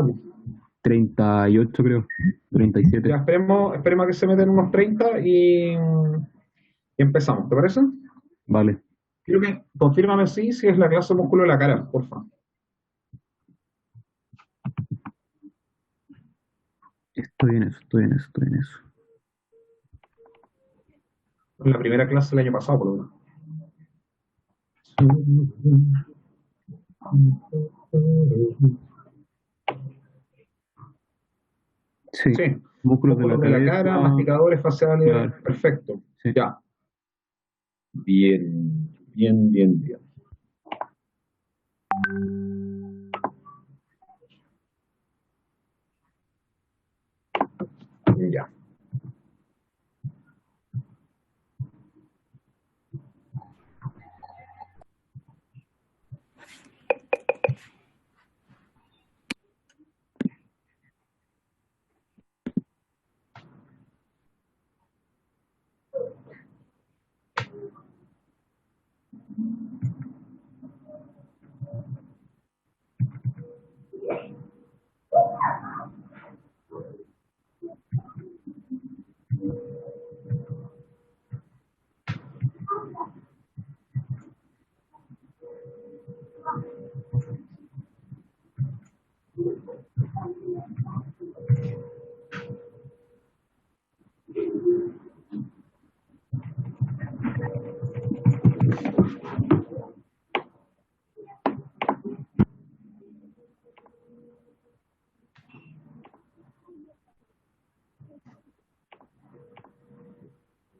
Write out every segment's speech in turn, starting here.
necesitamos? 38 creo, 37. Ya, esperemos a que se meten unos 30 y empezamos, ¿te parece? Vale, Creo que, confírmame si es la clase músculo de la cara, porfa. estoy en eso, estoy en eso, estoy en eso. En la primera clase del año pasado, por lo menos. Sí, Sí, músculos de la músculos de la cabeza, cara, masticadores faciales, claro, perfecto. sí. Ya. Bien, bien, bien, bien. Ya.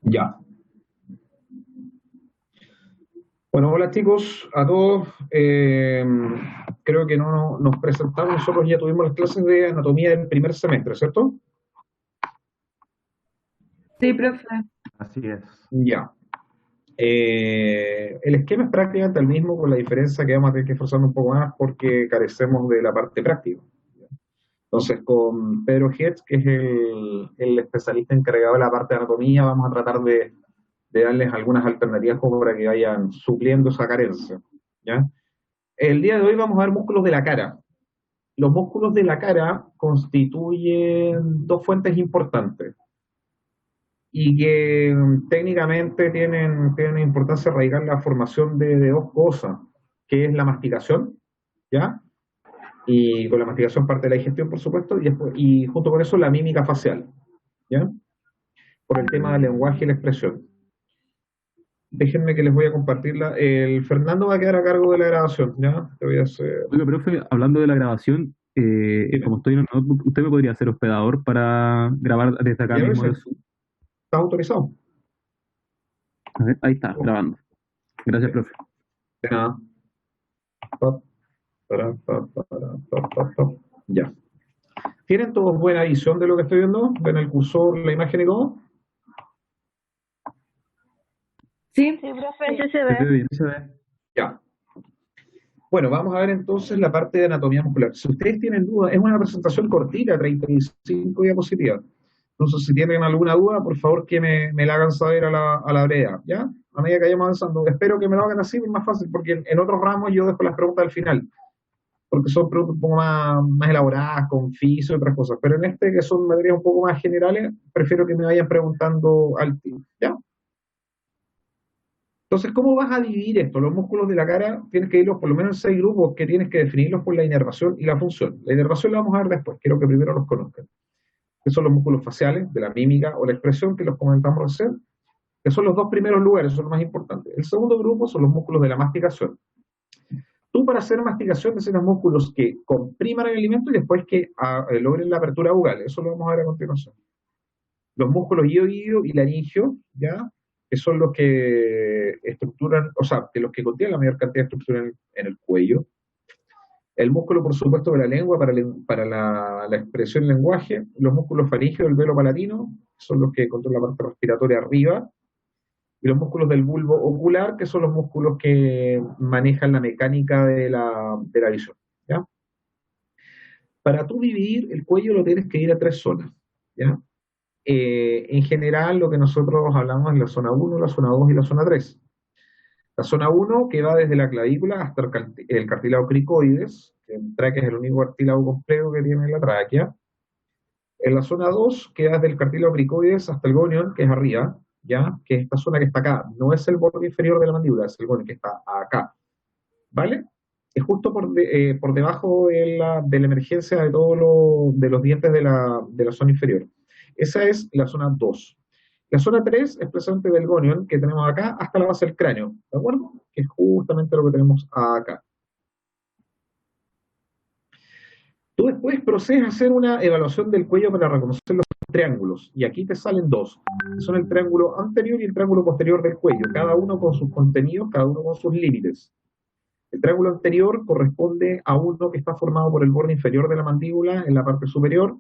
Ya. Bueno, hola chicos, a todos. Creo que no nos presentamos, nosotros ya tuvimos las clases de anatomía del primer semestre, ¿cierto? Sí, profe. Así es. Ya. El esquema es prácticamente el mismo, con la diferencia que vamos a tener que esforzarnos un poco más porque carecemos de la parte práctica. Entonces, con Pedro Hetz, que es el especialista encargado de la parte de anatomía, vamos a tratar de darles algunas alternativas como para que vayan supliendo esa carencia. ¿Ya? El día de hoy vamos a ver músculos de la cara. Los músculos de la cara constituyen dos fuentes importantes y que técnicamente tienen importancia radical en la formación de dos cosas, que es la masticación, ¿ya? Y con la masticación parte de la digestión, por supuesto, y junto con eso la mímica facial, ¿ya? Por el tema del lenguaje y la expresión. Déjenme que les voy a compartirla. El Fernando va a quedar a cargo de la grabación, ¿ya? Te voy a hacer... Oiga, profe, hablando de la grabación, Dime. como estoy en el notebook, ¿usted me podría hacer hospedador para grabar desde acá Ya ves, mismo de ¿estás Zoom? autorizado? A ver, ahí está, grabando. Gracias, De profe. nada. Pa, pa. Ya. ¿Tienen todos buena visión de lo que estoy viendo? ¿Ven el cursor, la imagen y todo? Sí. Sí, profe, sí se Se ve ve. bien, se ve. Ya. Bueno, vamos a ver entonces la parte de anatomía muscular. Si ustedes tienen dudas, es una presentación cortita, 35 diapositivas. Entonces, si tienen alguna duda, por favor que me la hagan saber a la brevedad, ¿ya? A medida que vayamos avanzando. Espero que me lo hagan así, es más fácil, porque en otros ramos yo dejo las preguntas al final, porque son preguntas un poco más elaboradas, con FISO y otras cosas. Pero en este, que son materias un poco más generales, prefiero que me vayan preguntando al tiro, ¿ya? Entonces, ¿cómo vas a dividir esto? Los músculos de la cara tienes que irlos por lo menos en 6 grupos que tienes que definirlos por la inervación y la función. La inervación la vamos a ver después, quiero que primero los conozcan. Que son los músculos faciales, de la mímica o la expresión, que los comentamos recién, que son los dos primeros lugares, son los más importantes. El segundo grupo son los músculos de la masticación. Tú para hacer masticación necesitas músculos que compriman el alimento y después que logren la apertura bucal. Eso lo vamos a ver a continuación. Los músculos ioidio y laringio, ¿ya? Que son los que estructuran, o sea, que los que contienen la mayor cantidad de estructura en el cuello. El músculo, por supuesto, de la lengua para la expresión del lenguaje. Los músculos faringeos del velo palatino, que son los que controlan la parte respiratoria arriba. Y los músculos del bulbo ocular, que son los músculos que manejan la mecánica de la visión, ¿ya? Para tú dividir el cuello lo tienes que ir a 3 zonas, ¿ya? En general, lo que nosotros hablamos es la zona 1, la zona 2 y la zona 3. La zona 1 que va desde la clavícula hasta el cartílago cricoides, que el tráquea es el único cartílago complejo que tiene la tráquea. En la zona 2 que va desde el cartílago cricoides hasta el gonion, que es arriba, ¿ya? Que esta zona que está acá, no es el borde inferior de la mandíbula, es el gonion que está acá, ¿vale? Es justo por debajo de la emergencia de todos de los dientes de la zona inferior. Esa es la zona 2. La zona 3 es precisamente del gonion que tenemos acá hasta la base del cráneo, ¿de acuerdo? Que es justamente lo que tenemos acá. Tú después procedes a hacer una evaluación del cuello para reconocer los triángulos, y aquí te salen dos, que son el triángulo anterior y el triángulo posterior del cuello, cada uno con sus contenidos, cada uno con sus límites. El triángulo anterior corresponde a uno que está formado por el borde inferior de la mandíbula en la parte superior,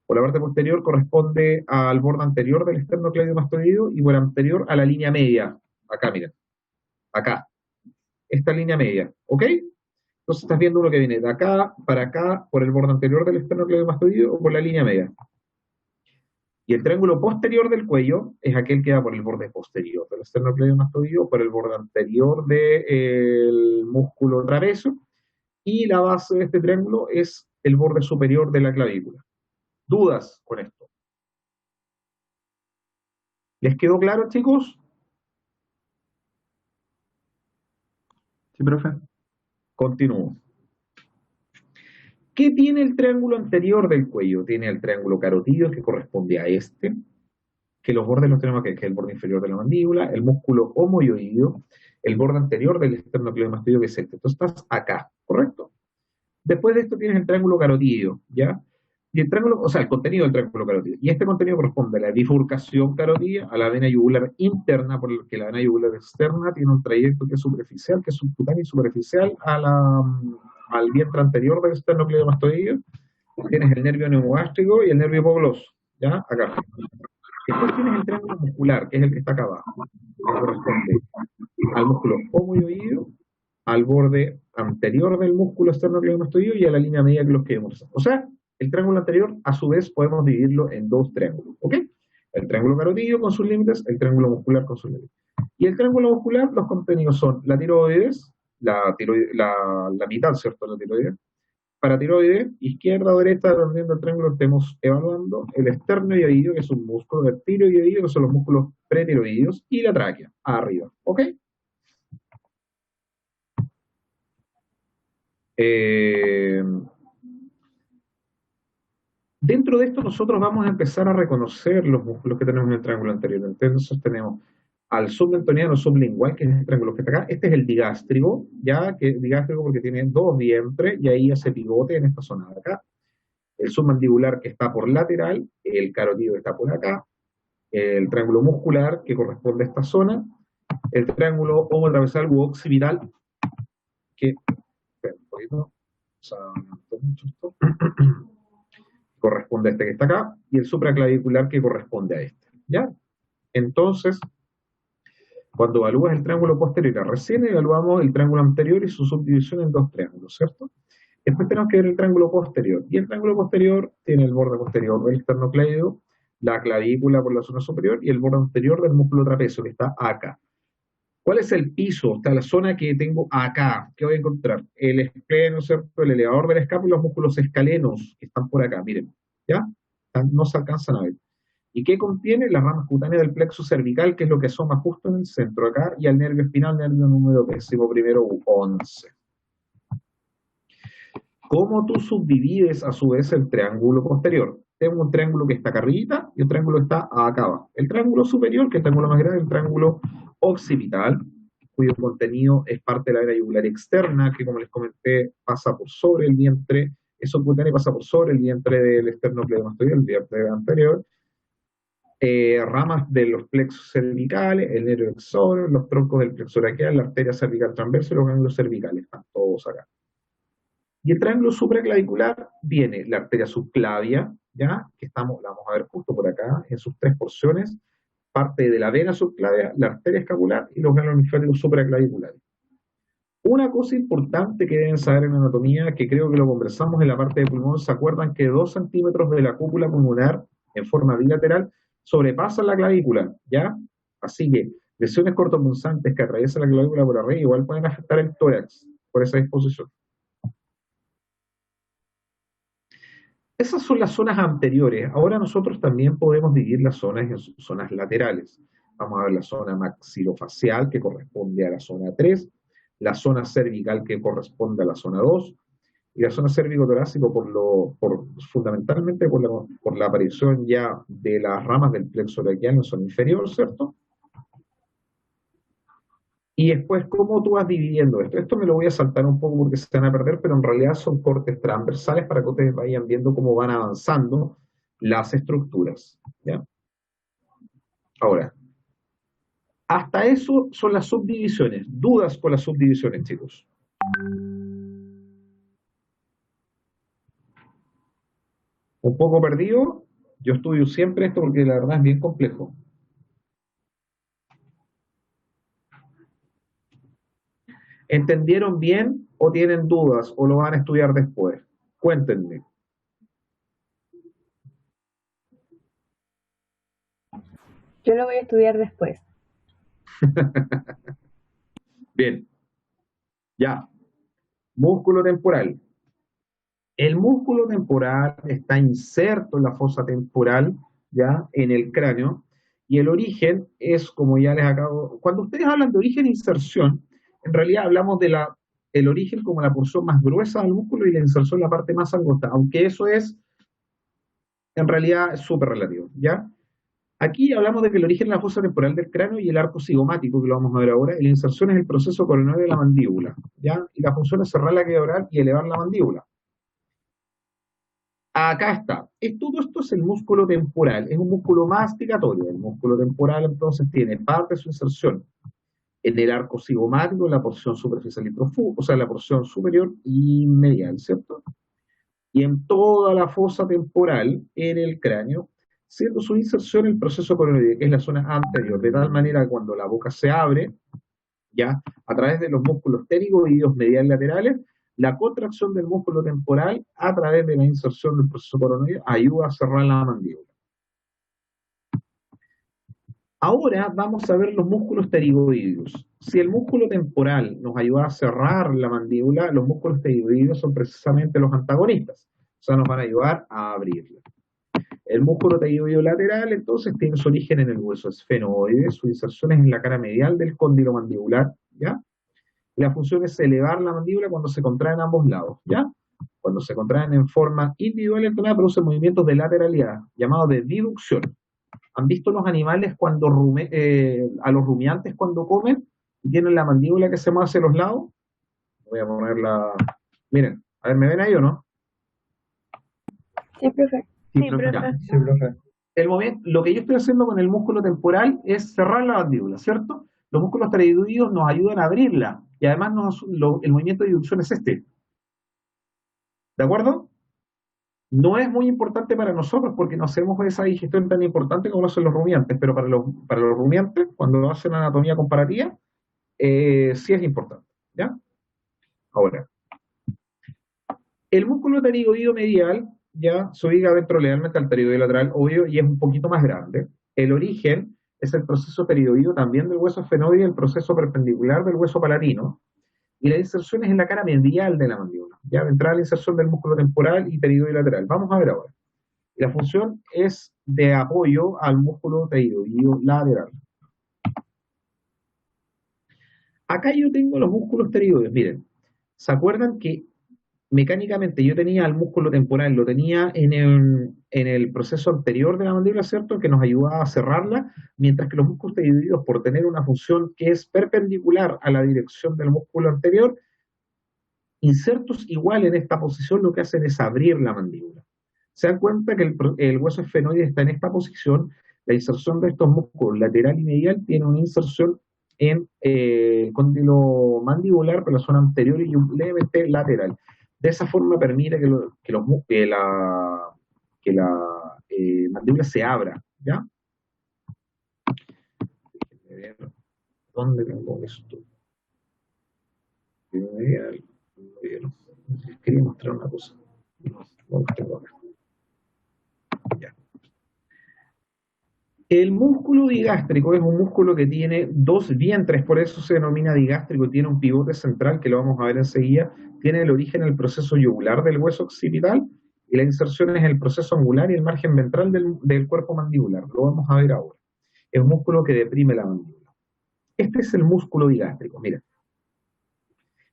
por la parte posterior corresponde al borde anterior del esternocleidomastoideo y por el anterior a la línea media. Acá, miren. Acá. Esta línea media. ¿Ok? Entonces estás viendo uno que viene de acá para acá por el borde anterior del esternocleidomastoideo o por la línea media. Y el triángulo posterior del cuello es aquel que va por el borde posterior del esternocleidomastoideo, por el borde anterior del músculo trapecio, y la base de este triángulo es el borde superior de la clavícula. ¿Dudas con esto? ¿Les quedó claro, chicos? Sí, profe. Continúo. ¿Qué tiene el triángulo anterior del cuello? Tiene el triángulo carotídeo que corresponde a este, que los bordes los tenemos aquí, que es el borde inferior de la mandíbula, el músculo homoioideo, el borde anterior del esternocleidomastoideo, que es este. Entonces estás acá, ¿correcto? Después de esto tienes el triángulo carotídeo, ¿ya? Y el triángulo, o sea, el contenido del triángulo carotídeo. Y este contenido corresponde a la bifurcación carotídea, a la vena yugular interna, porque la vena yugular externa tiene un trayecto que es superficial, que es subcutáneo y superficial al vientre anterior del esternocleidomastoideo. Tienes el nervio neumogástrico y el nervio hipogloso, ¿ya? Acá. Después tienes el triángulo muscular, que es el que está acá abajo, que corresponde al músculo homoioideo, al borde anterior del músculo esternocleidomastoideo y a la línea media que los que vemos. O sea, el triángulo anterior, a su vez, podemos dividirlo en dos triángulos, ¿ok? El triángulo carotídeo con sus límites, el triángulo muscular con sus límites. Y el triángulo muscular, los contenidos son la tiroides, la mitad, ¿cierto?, la tiroides, paratiroide, izquierda o derecha, dependiendo del triángulo que estemos evaluando, el esternoioideo, que es un músculo, el tiroideo, que son los músculos pretiroideos, y la tráquea, arriba, ¿ok? Dentro de esto nosotros vamos a empezar a reconocer los músculos que tenemos en el triángulo anterior. Entonces tenemos al submentoniano sublingual, que es el triángulo que está acá. Este es el digástrico, ya que digástrico porque tiene dos vientres y ahí hace pivote en esta zona de acá. El submandibular que está por lateral, el carotídeo que está por acá, el triángulo muscular que corresponde a esta zona, el triángulo homotrapezial u occipital, que corresponde a este que está acá, y el supraclavicular que corresponde a este, ¿ya? Entonces, cuando evalúas el triángulo posterior, recién evaluamos el triángulo anterior y su subdivisión en dos triángulos, ¿cierto? Después tenemos que ver el triángulo posterior, y el triángulo posterior tiene el borde posterior del esternocleido, la clavícula por la zona superior, y el borde anterior del músculo trapecio, que está acá. ¿Cuál es el piso? Está la zona que tengo acá. ¿Qué voy a encontrar? El espleno, ¿cierto? El elevador de la escápula y los músculos escalenos que están por acá, miren. ¿Ya? No se alcanzan a ver. ¿Y qué contiene? La rama cutánea del plexo cervical, que es lo que asoma justo en el centro acá, y al nervio espinal, nervio número 11. ¿Cómo tú subdivides a su vez el triángulo posterior? Tengo un triángulo que está acá arriba y un triángulo que está acá abajo. El triángulo superior, que es el triángulo más grande, es el triángulo occipital, cuyo contenido es parte de la vena yugular externa, que como les comenté, pasa por sobre el vientre, es subcutáneo y pasa por sobre el vientre del esternocleidomastoideo, el vientre anterior, ramas de los plexos cervicales, el nervio exorio, los troncos del plexo braquial, la arteria cervical transversa y los ganglios cervicales, están todos acá. Y el triángulo supraclavicular viene la arteria subclavia, ¿ya? Que la vamos a ver justo por acá, en sus tres porciones, parte de la vena subclavia, la arteria escapular y los ganglios linfáticos supraclaviculares. Una cosa importante que deben saber en anatomía, que creo que lo conversamos en la parte de pulmón, ¿se acuerdan que 2 centímetros de la cúpula pulmonar en forma bilateral sobrepasan la clavícula? ¿Ya? Así que Lesiones cortopunzantes que atraviesan la clavícula por arriba igual pueden afectar el tórax por esa disposición. Esas son las zonas anteriores. Ahora nosotros también podemos dividir las zonas en zonas laterales. Vamos a ver la zona maxilofacial que corresponde a la zona 3, la zona cervical que corresponde a la zona 2, y la zona cérvico-torácico fundamentalmente por la aparición ya de las ramas del plexo braquial en zona inferior, ¿cierto? Y después, ¿cómo tú vas dividiendo esto? Esto me lo voy a saltar un poco porque se van a perder, pero en realidad son cortes transversales para que ustedes vayan viendo cómo van avanzando las estructuras, ¿ya? Ahora, hasta eso son las subdivisiones. ¿Dudas con las subdivisiones, chicos? ¿Un poco perdido? Yo estudio siempre esto porque la verdad es bien complejo. ¿Entendieron bien o tienen dudas o lo van a estudiar después? Cuéntenme. Yo lo voy a estudiar después. Bien, ya. Músculo temporal. El músculo temporal está inserto en la fosa temporal, ya, en el cráneo, y el origen es, como ya les acabo, cuando ustedes hablan de origen e inserción, en realidad hablamos de el origen como la porción más gruesa del músculo y la inserción la parte más angosta, aunque eso es, en realidad, súper relativo, ¿ya? Aquí hablamos de que el origen es la fosa temporal del cráneo y el arco cigomático, que lo vamos a ver ahora, y la inserción es el proceso coronario de la mandíbula, ¿ya? Y la función es cerrar la cavidad oral y elevar la mandíbula. Acá está. Todo esto es el músculo temporal, es un músculo masticatorio. El músculo temporal entonces tiene parte de su inserción en el arco cigomático, la porción superficial y profunda, o sea, la porción superior y medial, ¿cierto? Y en toda la fosa temporal, en el cráneo, siendo su inserción el proceso coronario, que es la zona anterior, de tal manera que cuando la boca se abre, ya a través de los músculos pterigoideos medial laterales, la contracción del músculo temporal a través de la inserción del proceso coronario ayuda a cerrar la mandíbula. Ahora vamos a ver los músculos pterigoideos. Si el músculo temporal nos ayuda a cerrar la mandíbula, los músculos pterigoideos son precisamente los antagonistas, o sea, nos van a ayudar a abrirla. El músculo pterigoideo lateral, entonces, tiene su origen en el hueso esfenoide, su inserción es en la cara medial del cóndilo mandibular, ¿ya? La función es elevar la mandíbula cuando se contraen ambos lados, ¿ya? Cuando se contraen en forma individual y alternada producen movimientos de lateralidad, llamados de diducción. ¿Han visto los animales cuando a los rumiantes cuando comen y tienen la mandíbula que se mueve hacia los lados? Voy a ponerla. Miren, a ver, ¿me ven ahí o no? Sí, profe. Sí, profe. Ya. Sí, profe. Lo que yo estoy haciendo con el músculo temporal es cerrar la mandíbula, ¿cierto? Los músculos pterigoideos nos ayudan a abrirla y además el movimiento de diducción es este. ¿De acuerdo? No es muy importante para nosotros porque no hacemos esa digestión tan importante como lo hacen los rumiantes, pero para los rumiantes, cuando hacen anatomía comparativa, sí es importante, ¿ya? Ahora, el músculo pterigoideo medial ya se ubica ventrolateralmente al pterigoideo lateral, obvio, y es un poquito más grande. El origen es el proceso pterigoideo también del hueso esfenoide, el proceso perpendicular del hueso palatino, y la inserción es en la cara medial de la mandíbula, ya ventral, inserción del músculo temporal y pterigoideo lateral. Vamos a ver ahora. La función es de apoyo al músculo pterigoideo lateral. Acá yo tengo los músculos pterigoideos. Miren, ¿se acuerdan que mecánicamente yo tenía el músculo temporal, lo tenía en el proceso anterior de la mandíbula, ¿cierto? Que nos ayudaba a cerrarla, mientras que los músculos pterigoideos, por tener una función que es perpendicular a la dirección del músculo anterior, insertos igual en esta posición, lo que hacen es abrir la mandíbula. Se dan cuenta que el hueso esfenoide está en esta posición, la inserción de estos músculos lateral y medial tiene una inserción en el cóndilo mandibular, pero la zona anterior y levemente lateral. De esa forma permite que la mandíbula se abra, ¿ya? ¿Dónde tengo esto? Medial, medial. Quería mostrar una cosa. ¿Dónde tengo acá? Ya. El músculo digástrico es un músculo que tiene dos vientres, por eso se denomina digástrico, tiene un pivote central que lo vamos a ver enseguida, tiene el origen en el proceso yugular del hueso occipital y la inserción es en el proceso angular y el margen ventral del cuerpo mandibular, lo vamos a ver ahora. Es un músculo que deprime la mandíbula. Este es el músculo digástrico, mira.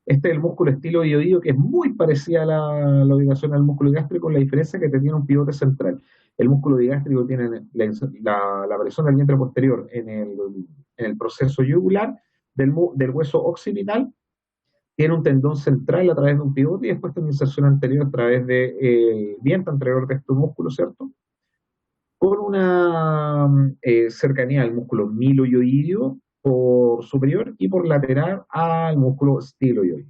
Este es el músculo estiloideo, que es muy parecida a la ubicación al músculo gástrico, la diferencia es que tiene un pivote central. El músculo digástrico tiene la presión del vientre posterior en el proceso yugular del hueso occipital, tiene un tendón central a través de un pivote y después tiene una inserción anterior a través del vientre anterior de este músculo, ¿cierto? Con una cercanía al músculo miloioideo por superior y por lateral al músculo estiloideo.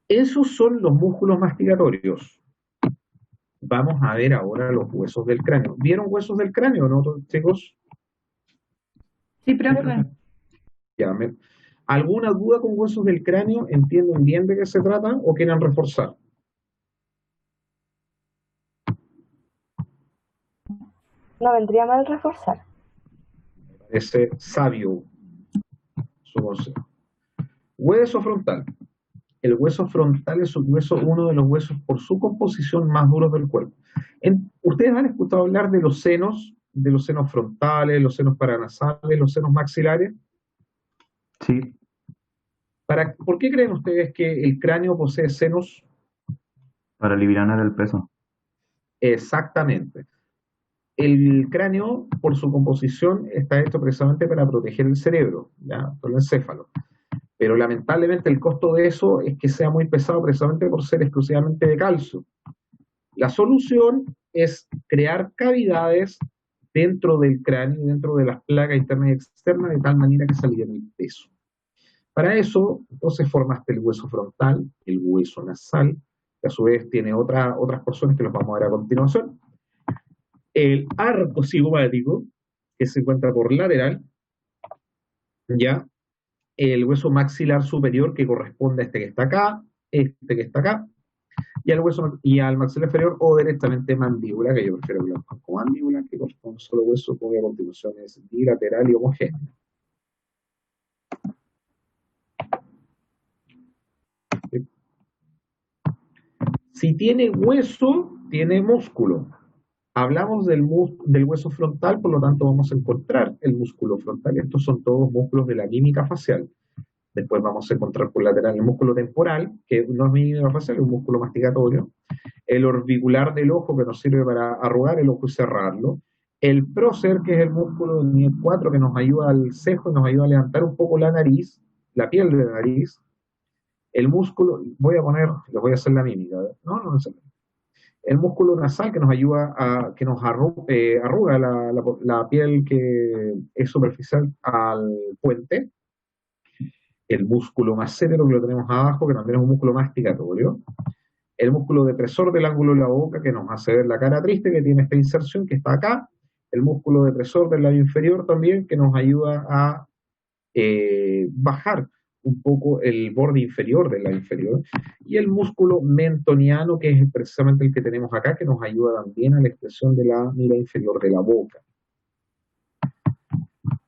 Esos son los músculos mastigatorios. Vamos a ver ahora los huesos del cráneo. ¿Vieron huesos del cráneo, no, chicos? Sí, profe. Ya, ¿alguna duda con huesos del cráneo? ¿Entienden bien de qué se trata o quieren reforzar? No vendría mal reforzar. Me parece sabio su consejo. Hueso frontal. El hueso frontal es uno de los huesos por su composición más duros del cuerpo. ¿Ustedes han escuchado hablar de los senos frontales, los senos paranasales, los senos maxilares? Sí, ¿Por qué creen ustedes que el cráneo posee senos? para alivianar el peso. Exactamente. El cráneo, por su composición, está hecho precisamente para proteger el cerebro, ¿ya? El encéfalo. Pero lamentablemente el costo de eso es que sea muy pesado precisamente por ser exclusivamente de calcio. La solución es crear cavidades dentro del cráneo, dentro de las placas internas y externas, de tal manera que se alivie el peso. Para eso, entonces formaste el hueso frontal, el hueso nasal, que a su vez tiene otras porciones que los vamos a ver a continuación. El arco cigomático, que se encuentra por lateral, ya, el hueso maxilar superior, que corresponde a este que está acá, este que está acá, y al maxilar inferior, o directamente mandíbula, que yo prefiero hablar como mandíbula, que corresponde a un solo hueso, cuya continuación es bilateral y homogénea. Si tiene hueso, tiene músculo. Hablamos del hueso frontal, por lo tanto vamos a encontrar el músculo frontal. Estos son todos músculos de la mímica facial. Después vamos a encontrar por lateral el músculo temporal, que no es mímica facial, es un músculo masticatorio. El orbicular del ojo, que nos sirve para arrugar el ojo y cerrarlo. El prócer, que es el músculo del nivel 4, que nos ayuda al cejo y nos ayuda a levantar un poco la nariz, la piel de la nariz. El músculo, les voy a hacer la mímica, no sé. El músculo nasal que nos ayuda que nos arruga la piel que es superficial al puente. El músculo massetero que lo tenemos abajo, que también es un músculo masticatorio. El músculo depresor del ángulo de la boca, que nos hace ver la cara triste, que tiene esta inserción, que está acá. El músculo depresor del labio inferior también, que nos ayuda a bajar un poco el borde inferior del labio inferior, y el músculo mentoniano, que es precisamente el que tenemos acá, que nos ayuda también a la expresión de la mira inferior de la boca.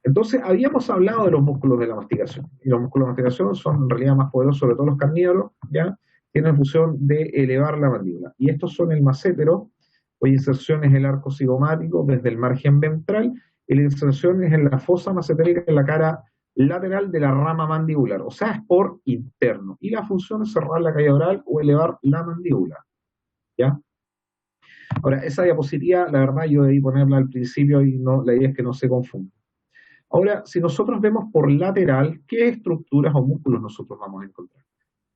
Entonces, habíamos hablado de los músculos de la masticación, y los músculos de la masticación son en realidad más poderosos, sobre todo los carnívoros, ¿ya? Tienen la función de elevar la mandíbula, y estos son el massétero, cuya inserción es el arco cigomático desde el margen ventral, y la inserción es en la fosa massetérica en la cara lateral de la rama mandibular, o sea, es por interno, y la función es cerrar la caída oral o elevar la mandíbula, ¿ya? Ahora, esa diapositiva, la verdad, yo debí ponerla al principio y no, la idea es que no se confunda. Ahora, si nosotros vemos por lateral, ¿qué estructuras o músculos nosotros vamos a encontrar?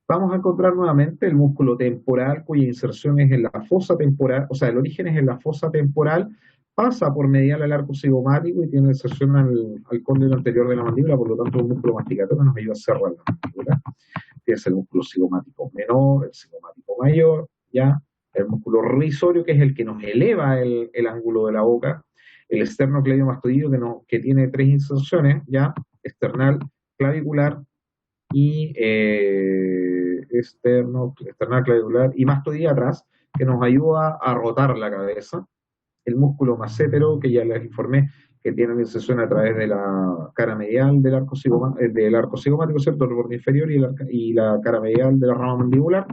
Vamos a encontrar nuevamente el músculo temporal, cuya inserción es en la fosa temporal, o sea, el origen es en la fosa temporal, pasa por medial al arco cigomático y tiene inserción al cóndilo anterior de la mandíbula, por lo tanto el músculo masticatorio nos ayuda a cerrar la mandíbula. Tienes el músculo cigomático menor, el cigomático mayor, ¿ya? El músculo risorio, que es el que nos eleva el ángulo de la boca, el esternocleidomastoideo, que tiene tres inserciones, ¿ya? External, clavicular y external, clavicular y mastoidea atrás, que nos ayuda a rotar la cabeza, el músculo massétero, que ya les informé, que tiene una inserción a través de la cara medial del arco cigomático, ¿cierto? El borde inferior y la cara medial de la rama mandibular,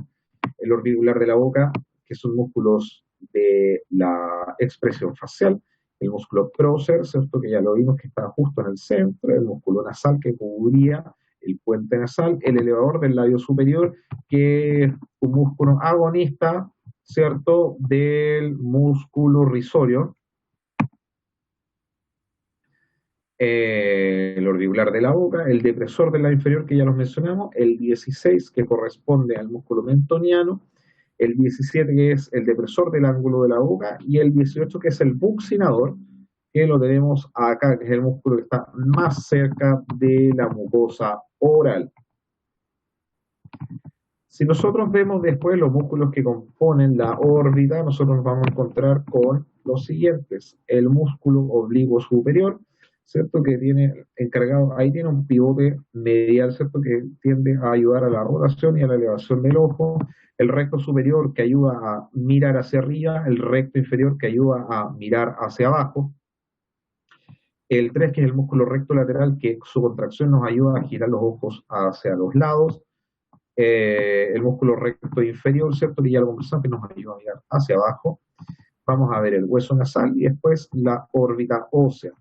el orbicular de la boca, que son músculos de la expresión facial, el músculo prócer, ¿cierto? Que ya lo vimos que está justo en el centro, el músculo nasal que cubría el puente nasal, el elevador del labio superior, que es un músculo agonista, ¿cierto? Del músculo risorio, el orbicular de la boca, el depresor del labio inferior, que ya los mencionamos, el 16, que corresponde al músculo mentoniano, el 17, que es el depresor del ángulo de la boca, y el 18, que es el buccinador, que lo tenemos acá, que es el músculo que está más cerca de la mucosa oral. Si nosotros vemos después los músculos que componen la órbita, nosotros nos vamos a encontrar con los siguientes. El músculo oblicuo superior, ¿cierto? Que tiene encargado, ahí tiene un pivote medial, ¿cierto? Que tiende a ayudar a la rotación y a la elevación del ojo. El recto superior que ayuda a mirar hacia arriba, el recto inferior que ayuda a mirar hacia abajo. El 3, que es el músculo recto lateral, que su contracción nos ayuda a girar los ojos hacia los lados. El músculo recto inferior, ¿cierto? Que ya lo conversamos, que nos ayuda a mirar hacia abajo. Vamos a ver el hueso nasal y después la órbita ósea.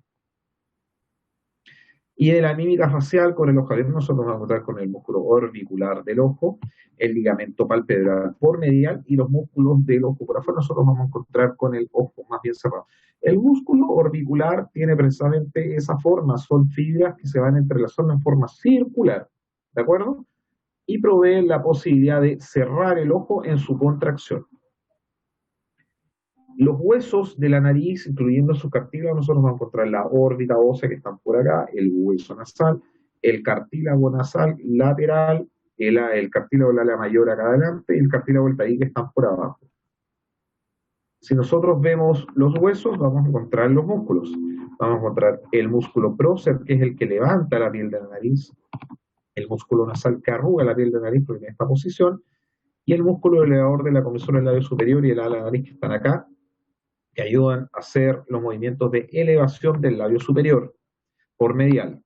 Y de la mímica facial con el ojo abierto nosotros vamos a encontrar con el músculo orbicular del ojo, el ligamento palpebral por medial y los músculos del ojo por afuera nosotros vamos a encontrar con el ojo más bien cerrado. El músculo orbicular tiene precisamente esa forma, son fibras que se van entrelazando en forma circular, ¿de acuerdo? Y provee la posibilidad de cerrar el ojo en su contracción. Los huesos de la nariz, incluyendo su cartílago, nosotros vamos a encontrar la órbita ósea que están por acá, el hueso nasal, el cartílago nasal lateral, el cartílago de la ala mayor acá adelante y el cartílago del tabique que están por abajo. Si nosotros vemos los huesos, vamos a encontrar los músculos. Vamos a encontrar el músculo prócer, que es el que levanta la piel de la nariz, el músculo nasal que arruga la piel de la nariz porque en esta posición, y el músculo elevador de la comisura del labio superior y el ala de la nariz que están acá, que ayudan a hacer los movimientos de elevación del labio superior por medial.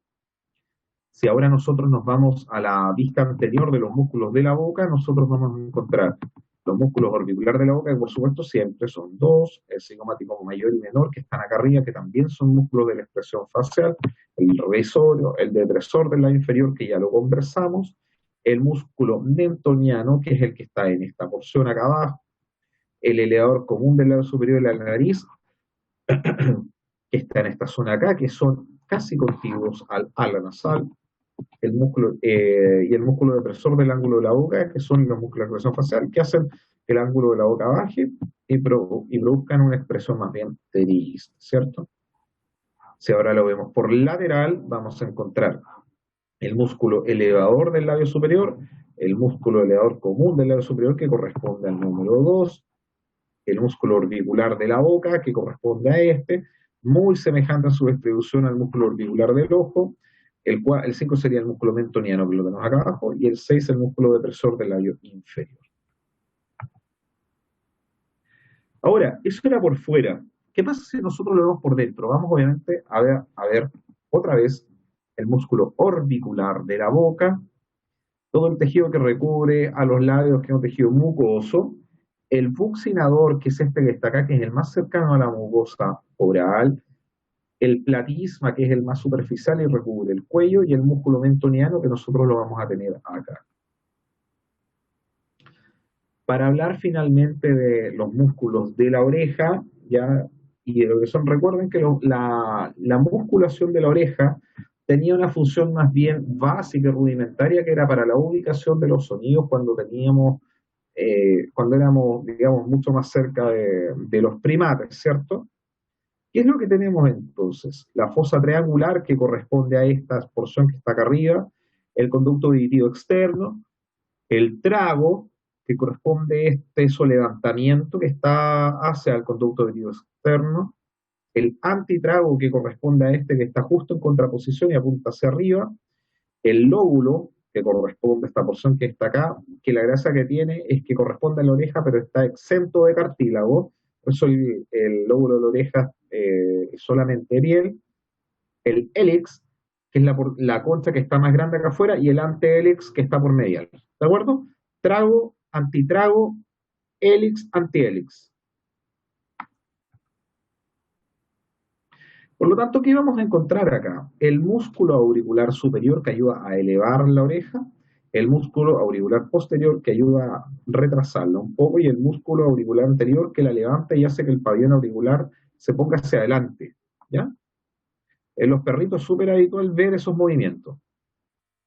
Si ahora nosotros nos vamos a la vista anterior de los músculos de la boca, nosotros vamos a encontrar los músculos orbiculares de la boca, que por supuesto siempre son dos, el cigomático mayor y menor, que están acá arriba, que también son músculos de la expresión facial, el risorio, el depresor del labio inferior, que ya lo conversamos, el músculo mentoniano, que es el que está en esta porción acá abajo, el elevador común del labio superior de la nariz, que está en esta zona acá, que son casi contiguos al ala nasal, el músculo y el músculo depresor del ángulo de la boca, que son los músculos de expresión facial, que hacen que el ángulo de la boca baje y produzcan una expresión más bien triste, ¿cierto? Si ahora lo vemos por lateral, vamos a encontrar el músculo elevador del labio superior, el músculo elevador común del labio superior, que corresponde al número 2, el músculo orbicular de la boca, que corresponde a este, muy semejante en su distribución al músculo orbicular del ojo. El 5 sería el músculo mentoniano, que lo tenemos acá abajo, y el 6 el músculo depresor del labio inferior. Ahora, eso era por fuera. ¿Qué pasa si nosotros lo vemos por dentro? Vamos obviamente a ver otra vez el músculo orbicular de la boca, todo el tejido que recubre a los labios, que es un tejido mucoso, el buccinador, que es este que está acá, que es el más cercano a la mucosa oral, el platisma, que es el más superficial y recubre el cuello, y el músculo mentoniano, que nosotros lo vamos a tener acá. Para hablar finalmente de los músculos de la oreja, ya, y de lo que son, recuerden que la musculación de la oreja tenía una función más bien básica y rudimentaria, que era para la ubicación de los sonidos cuando éramos, digamos, mucho más cerca de los primates, ¿cierto? ¿Qué es lo que tenemos entonces? La fosa triangular, que corresponde a esta porción que está acá arriba, el conducto auditivo externo, el trago, que corresponde a este levantamiento que está hacia el conducto auditivo externo, el antitrago, que corresponde a este que está justo en contraposición y apunta hacia arriba, el lóbulo, que corresponde a esta porción que está acá, que la gracia que tiene es que corresponde a la oreja, pero está exento de cartílago, Por eso el lóbulo de la oreja es solamente piel, el hélix, que es la concha que está más grande acá afuera, y el antehélix que está por medial. ¿De acuerdo? Trago, antitrago, hélix, antihélix. Por lo tanto, ¿qué vamos a encontrar acá? El músculo auricular superior que ayuda a elevar la oreja, el músculo auricular posterior que ayuda a retrasarla un poco y el músculo auricular anterior que la levanta y hace que el pabellón auricular se ponga hacia adelante. ¿Ya? En los perritos es súper habitual ver esos movimientos.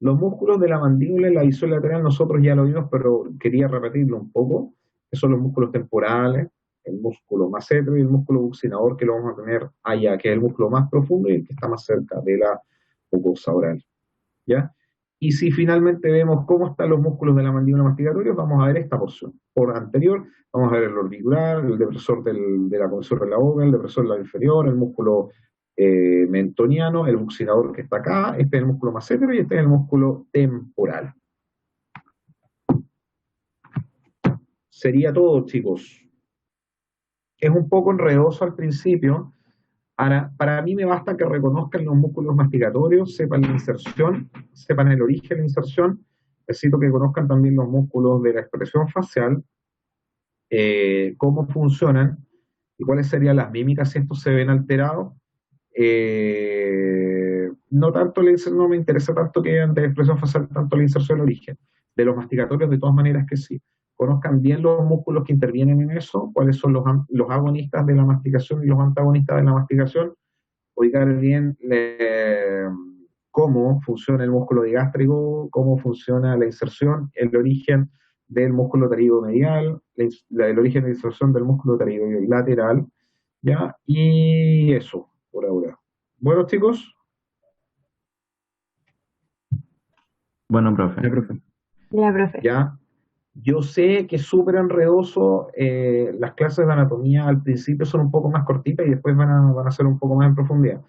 Los músculos de la mandíbula y la visión lateral nosotros ya lo vimos, pero quería repetirlo un poco, que son los músculos temporales, el músculo massetero y el músculo buccinador, que lo vamos a tener allá, que es el músculo más profundo y el que está más cerca de la mucosa oral. ¿Ya? Y si finalmente vemos cómo están los músculos de la mandíbula masticatoria, vamos a ver esta porción. Por anterior, vamos a ver el orbicular, el depresor de la comisión de la boca, el depresor de la inferior, el músculo mentoniano, el buccinador que está acá, este es el músculo massetero y este es el músculo temporal. Sería todo, chicos. Es un poco enredoso al principio. Ahora, para mí me basta que reconozcan los músculos masticatorios, sepan la inserción, sepan el origen de la inserción. Necesito que conozcan también los músculos de la expresión facial, cómo funcionan y cuáles serían las mímicas si estos se ven alterados. No tanto no me interesa tanto que vean de expresión facial, tanto la inserción del origen. De los masticatorios, de todas maneras que sí. Conozcan bien los músculos que intervienen en eso, cuáles son los agonistas de la masticación y los antagonistas de la masticación, ubicar bien cómo funciona el músculo digástrico, cómo funciona la inserción, el origen del músculo pterigoideal, el origen de inserción del músculo pterigoideo lateral, ¿ya? Y eso, por ahora. Bueno, chicos. Bueno, profe. Ya, profe. Ya. Yo sé que es súper enredoso, las clases de anatomía al principio son un poco más cortitas y después van a ser un poco más en profundidad,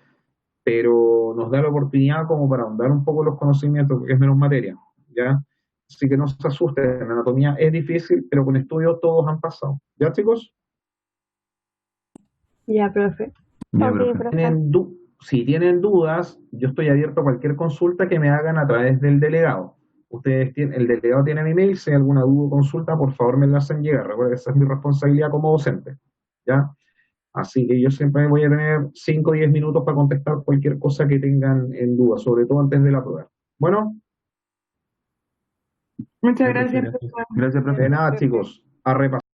pero nos da la oportunidad como para ahondar un poco los conocimientos, porque es menos materia, ¿ya? Así que no se asusten, la anatomía es difícil, pero con estudios todos han pasado. ¿Ya, chicos? Ya, profe. Ya, Ok, profe. profe. Si tienen dudas, yo estoy abierto a cualquier consulta que me hagan a través del delegado. El delegado tiene mi mail, si hay alguna duda o consulta, por favor me la hacen llegar. Recuerden que esa es mi responsabilidad como docente, ¿ya? Así que yo siempre voy a tener 5 o 10 minutos para contestar cualquier cosa que tengan en duda, sobre todo antes de la prueba. Bueno, Muchas Ya, profe, gracias, gracias. profe. Gracias, profe. de nada, chicos, a repasar.